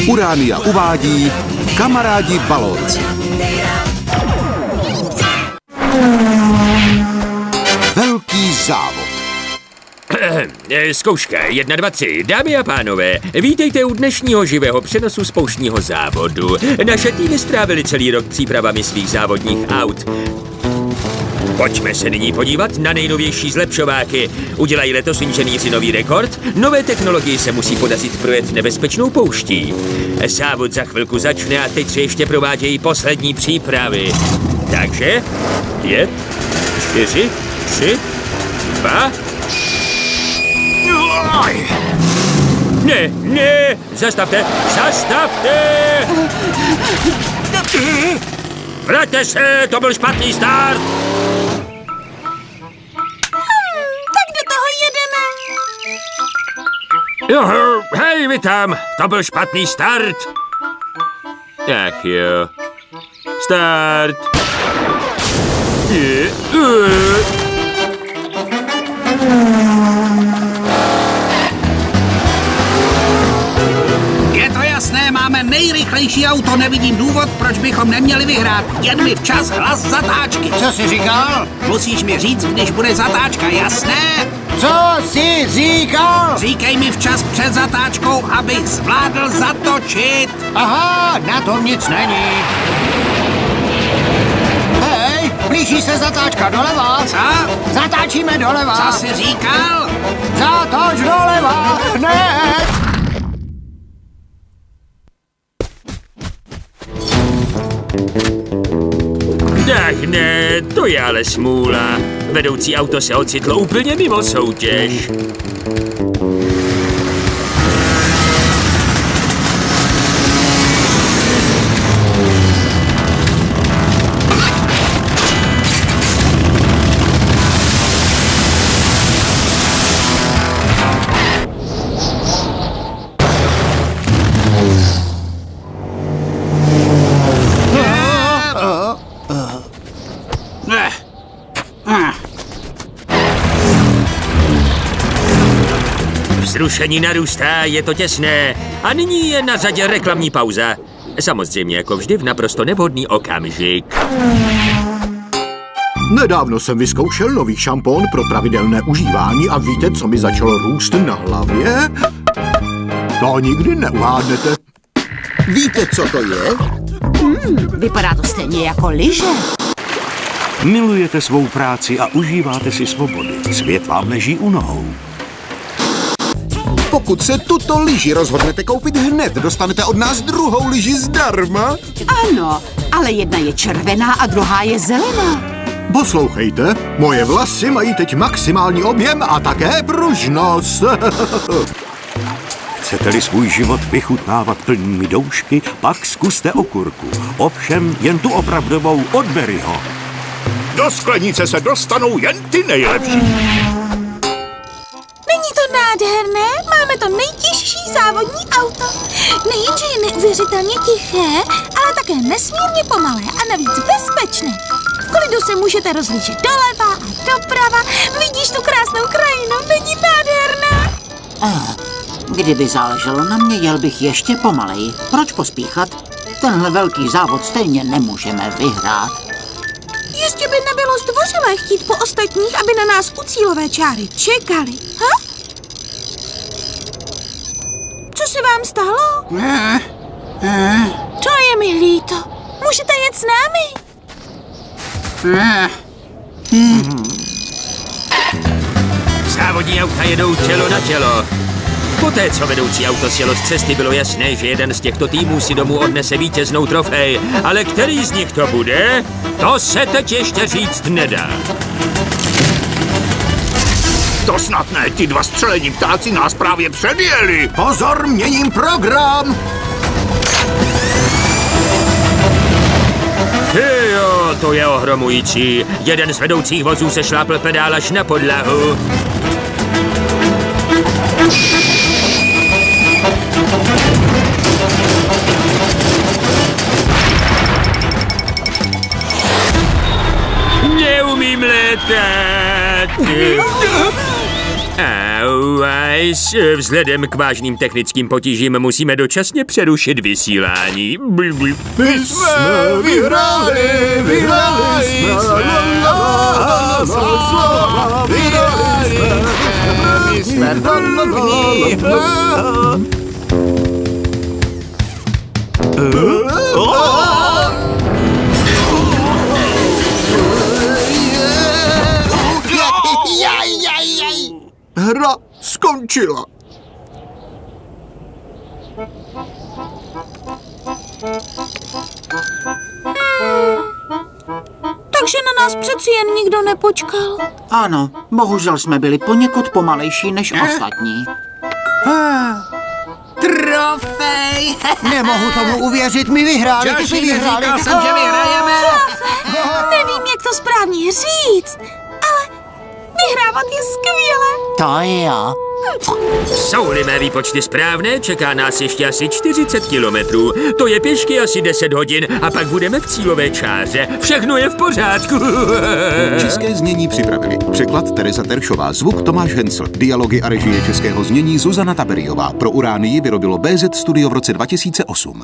Uránia uvádí Kamarádi balóci. Velký závod. Zkouška 1, 2, 3. Dámy a pánové, vítejte u dnešního živého přenosu z pouštního závodu. Naše týmy strávily celý rok přípravami svých závodních aut. Pojďme se nyní podívat na nejnovější zlepšováky. Udělají letos inženýři nový rekord, nové technologii se musí podařit projet nebezpečnou pouští. Závod za chvilku začne a teď se ještě provádějí poslední přípravy. Takže 5, 4, 3, 2... Ne, zastavte! Vraťte se, to byl špatný start! Tak do toho jedeme. Hej, vy tam, to byl špatný start! Ach jo. Start! Je to jasné, máme nejrychlejší auto, nevidím důvod, proč bychom neměli vyhrát. Jen mi včas hlas zatáčky. Co jsi říkal? Musíš mi říct, když bude zatáčka, jasné? Co jsi říkal? Říkej mi včas před zatáčkou, abych zvládl zatočit. Aha, na tom nic není. Hej, blíží se zatáčka doleva. Co? Zatáčíme doleva. Co jsi říkal? Zatoč doleva, hned. Tak ne, to je ale smůla. Vedoucí auto se ocitlo úplně mimo soutěž. Vzrušení narůstá, je to těsné. A nyní je na řadě reklamní pauza. Samozřejmě jako vždy v naprosto nevhodný okamžik. Nedávno jsem vyzkoušel nový šampon pro pravidelné užívání a víte, co mi začalo růst na hlavě? To nikdy neuhádnete. Víte, co to je? Vypadá to stejně jako lyže. Milujete svou práci a užíváte si svobody. Svět vám leží u nohou. Pokud se tuto lyži rozhodnete koupit hned, dostanete od nás druhou lyži zdarma. Ano, ale jedna je červená a druhá je zelená. Poslouchejte, moje vlasy mají teď maximální objem a také pružnost. Chcete-li svůj život vychutnávat plnými doušky, pak zkuste okurku. Ovšem jen tu opravdovou od Berryho. Do sklenice se dostanou jen ty nejlepší. Není to nádherné? Máme to nejtěžší závodní auto. Nejenže je neuvěřitelně tiché, ale také nesmírně pomalé a navíc bezpečné. V klidu se můžete rozlížet doleva a doprava. Vidíš tu krásnou krajinu? Není nádherná? Kdyby záleželo na mě, jel bych ještě pomaleji. Proč pospíchat? Tenhle velký závod stejně nemůžeme vyhrát. Jistě by nebylo zdvořilé chtít po ostatních, aby na nás u cílové čáry čekali. Ha? Co se vám stalo? To je mi líto. Můžete jet s námi? Závodní auta jedou tělo na tělo. Poté, co vedoucí auto sjelo z cesty, bylo jasné, že jeden z těchto týmů si domů odnese vítěznou trofej. Ale který z nich to bude, to se teď ještě říct nedá. To snad ne, ty dva střelení ptáci nás právě předjeli. Pozor, měním program. Jo, to je ohromující. Jeden z vedoucích vozů se šlápl pedál až na podlahu. Au, vzhledem k vážným technickým potížím musíme dočasně přerušit vysílání. My jsme vyhráli Hra skončila. Takže na nás přeci jen nikdo nepočkal. Ano, bohužel jsme byli poněkud pomalejší než ostatní. Trofej! Nemohu tomu uvěřit, my vyhráli, ty jsi vyhráli. Říkal jsem, že vyhrajeme. Nevím, jak to správně říct, ale vyhrávat je skvělé. To jo. Jsou-li mé výpočty správné, čeká nás ještě asi 40 kilometrů. To je pěšky asi 10 hodin a pak budeme v cílové čáře. Všechno je v pořádku. České znění připravili. Překlad Tereza Teršová, zvuk Tomáš Hensl, dialogy a režie českého znění Zuzana Taberiová. Pro Uránii vyrobilo BZ Studio v roce 2008.